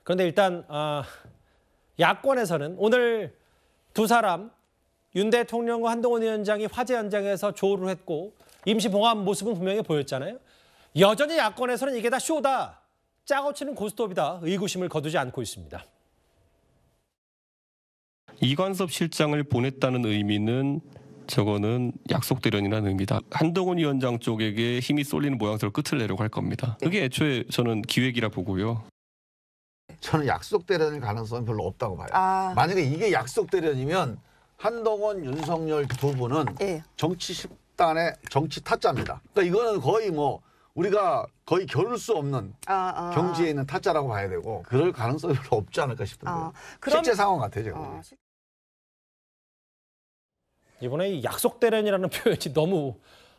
그런데 일단 야권에서는 오늘 두 사람 윤 대통령과 한동훈 위원장이 화재 현장에서 조를 했고 임시 봉합 모습은 분명히 보였잖아요. 여전히 야권에서는 이게 다 쇼다, 짜고 치는 고스톱이다 의구심을 거두지 않고 있습니다. 이관섭 실장을 보냈다는 의미는 저거는 약속 대련이라는 의미다. 한동훈 위원장 쪽에게 힘이 쏠리는 모양새로 끝을 내려고 할 겁니다. 그게 애초에 저는 기획이라 보고요. 저는 약속 대련일 가능성은 별로 없다고 봐요. 만약에 이게 약속 대련이면 한동훈, 윤석열 두 분은 정치 식단의 정치 타짜입니다. 그러니까 이거는 거의 뭐 우리가 거의 겨룰 수 없는 경지에 있는 타짜라고 봐야 되고 그럴 가능성이 별로 없지 않을까 싶은데 실제 상황 같아요. 제가. 이번에 이 약속 대련이라는 표현이 너무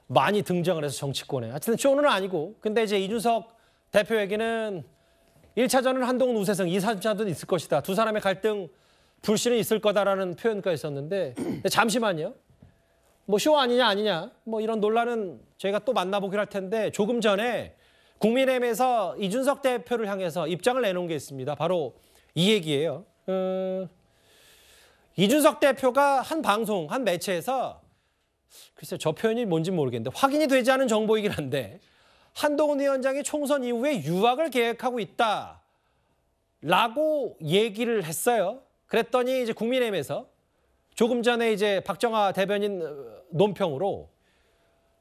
많이 등장을 해서 정치권에 하여튼 쇼는 아니고 근데 이제 이준석 대표에게는 1차전은 한동훈 우세성, 2, 3차전은 있을 것이다. 두 사람의 갈등 불씨는 있을 거다라는 표현까지 있었는데 잠시만요. 뭐 쇼 아니냐 뭐 이런 논란은 저희가 또 만나보기로 할 텐데 조금 전에 국민의힘에서 이준석 대표를 향해서 입장을 내놓은 게 있습니다. 바로 이 얘기예요. 이준석 대표가 한 방송, 한 매체에서 글쎄 저 표현이 뭔지 모르겠는데 확인이 되지 않은 정보이긴 한데 한동훈 위원장이 총선 이후에 유학을 계획하고 있다라고 얘기를 했어요. 그랬더니 이제 국민의힘에서 조금 전에 이제 박정아 대변인 논평으로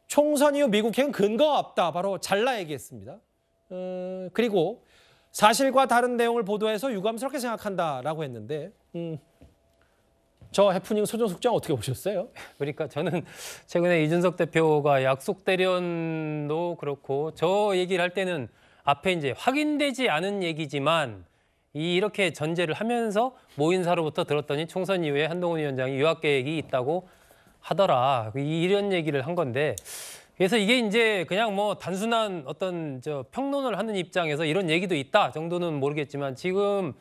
총선 이후 미국 여행 근거가 없다. 바로 잘라 얘기했습니다. 그리고 사실과 다른 내용을 보도해서 유감스럽게 생각한다라고 했는데 저 해프닝 소정숙장 어떻게 보셨어요? 그러니까 저는 최근에 이준석 대표가 약속 대련도 그렇고 저 얘기를 할 때는 앞에 이제 확인되지 않은 얘기지만 이렇게 전제를 하면서 모인사로부터 들었더니 총선 이후에 한동훈 위원장이 유학 계획이 있다고 하더라. 이런 얘기를 한 건데 그래서 이게 이제 그냥 뭐 단순한 어떤 평론을 하는 입장에서 이런 얘기도 있다 정도는 모르겠지만 지금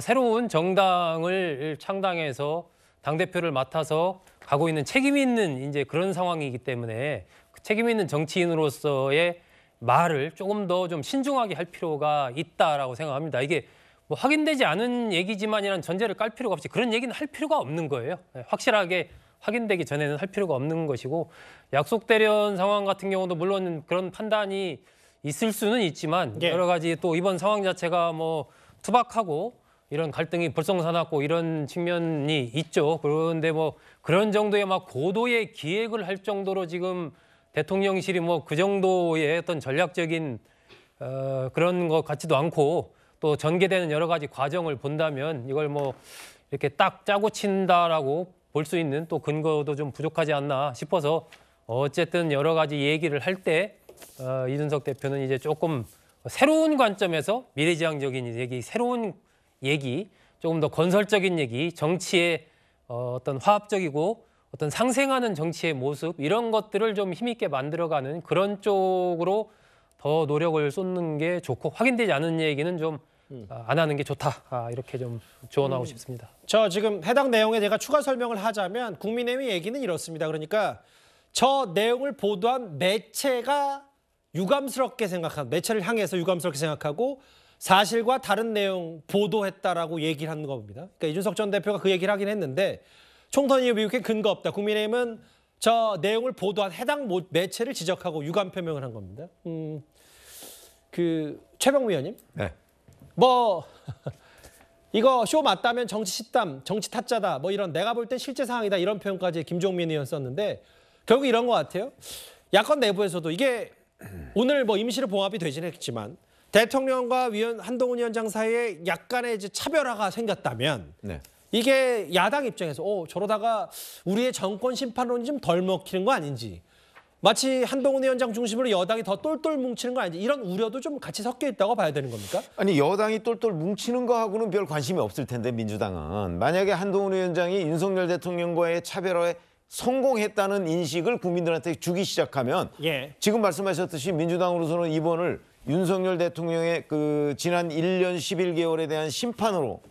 새로운 정당을 창당해서 당대표를 맡아서 가고 있는 책임 있는 이제 그런 상황이기 때문에 책임 있는 정치인으로서의 말을 조금 더 좀 신중하게 할 필요가 있다라고 생각합니다. 이게 뭐 확인되지 않은 얘기지만이라는 전제를 깔 필요가 없이 그런 얘기는 할 필요가 없는 거예요. 확실하게 확인되기 전에는 할 필요가 없는 것이고 약속 대련 상황 같은 경우도 물론 그런 판단이 있을 수는 있지만 여러 가지 또 이번 상황 자체가 뭐 투박하고 이런 갈등이 불성사났고 이런 측면이 있죠. 그런데 뭐 그런 정도의 막 고도의 기획을 할 정도로 지금 대통령실이 뭐 그 정도의 어떤 전략적인 그런 것 같지도 않고 또 전개되는 여러 가지 과정을 본다면 이걸 뭐 이렇게 딱 짜고 친다라고 볼 수 있는 또 근거도 좀 부족하지 않나 싶어서 어쨌든 여러 가지 얘기를 할 때 이준석 대표는 이제 조금 새로운 관점에서 미래지향적인 얘기, 새로운 얘기, 조금 더 건설적인 얘기, 정치의 어떤 화합적이고 어떤 상생하는 정치의 모습 이런 것들을 좀 힘있게 만들어가는 그런 쪽으로 더 노력을 쏟는 게 좋고 확인되지 않은 얘기는 좀 안 하는 게 좋다. 이렇게 좀 조언하고 싶습니다. 저 지금 해당 내용에 제가 추가 설명을 하자면 국민의힘 얘기는 이렇습니다. 그러니까 저 내용을 보도한 매체가 유감스럽게 생각한 매체를 향해서 유감스럽게 생각하고 사실과 다른 내용 보도했다라고 얘기를 하는 겁니다. 그러니까 이준석 전 대표가 그 얘기를 하긴 했는데 총선 이후 미국에 근거 없다. 국민의힘은 저 내용을 보도한 해당 매체를 지적하고 유감 표명을 한 겁니다. 최병무 의원님. 네. 뭐 이거 쇼 맞다면 정치 식담, 정치 타짜다. 뭐 이런 내가 볼 땐 실제 상황이다. 이런 표현까지 김종민 의원 썼는데 결국 이런 것 같아요. 야권 내부에서도 이게 오늘 뭐 임시로 봉합이 되진 했지만 대통령과 한동훈 위원장 사이에 약간의 이제 차별화가 생겼다면 이게 야당 입장에서 저러다가 우리의 정권 심판론이 좀 덜 먹히는 거 아닌지 마치 한동훈 위원장 중심으로 여당이 더 똘똘 뭉치는 거 아닌지 이런 우려도 좀 같이 섞여 있다고 봐야 되는 겁니까? 아니 여당이 똘똘 뭉치는 거하고는 별 관심이 없을 텐데 민주당은 만약에 한동훈 위원장이 윤석열 대통령과의 차별화에 성공했다는 인식을 국민들한테 주기 시작하면 지금 말씀하셨듯이 민주당으로서는 이번을 윤석열 대통령의 그 지난 1년 11개월에 대한 심판으로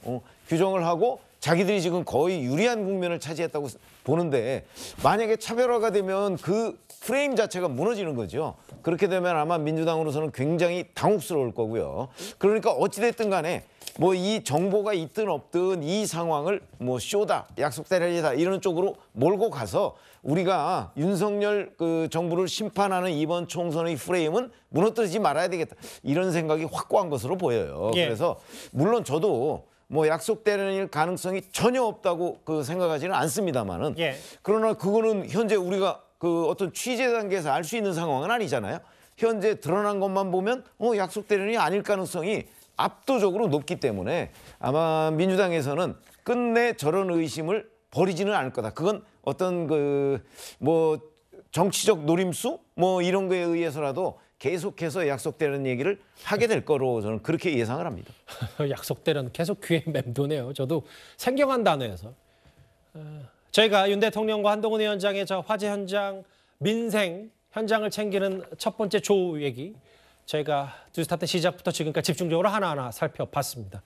규정을 하고 자기들이 지금 거의 유리한 국면을 차지했다고 보는데 만약에 차별화가 되면 그 프레임 자체가 무너지는 거죠. 그렇게 되면 아마 민주당으로서는 굉장히 당혹스러울 거고요. 그러니까 어찌됐든 간에 뭐 이 정보가 있든 없든 이 상황을 뭐 쇼다, 약속 대련이다 이런 쪽으로 몰고 가서 우리가 윤석열 그 정부를 심판하는 이번 총선의 프레임은 무너뜨리지 말아야 되겠다. 이런 생각이 확고한 것으로 보여요. 예. 그래서 물론 저도 뭐 약속 대련일 가능성이 전혀 없다고 그 생각하지는 않습니다만은 예. 그러나 그거는 현재 우리가 그 어떤 취재 단계에서 알 수 있는 상황은 아니잖아요. 현재 드러난 것만 보면 약속 대련이 아닐 가능성이 압도적으로 높기 때문에 아마 민주당에서는 끝내 저런 의심을 버리지는 않을 거다. 그건 어떤 그 뭐 정치적 노림수 뭐 이런 거에 의해서라도 계속해서 약속되는 얘기를 하게 될 거로 저는 그렇게 예상을 합니다. 약속대로는 계속 귀에 맴도네요. 저도 생경한 단어여서. 저희가 윤 대통령과 한동훈 위원장의 저 화재 현장, 민생 현장을 챙기는 첫 번째 조우 얘기 저희가 뉴스타트 시작부터 지금까지 집중적으로 하나하나 살펴봤습니다.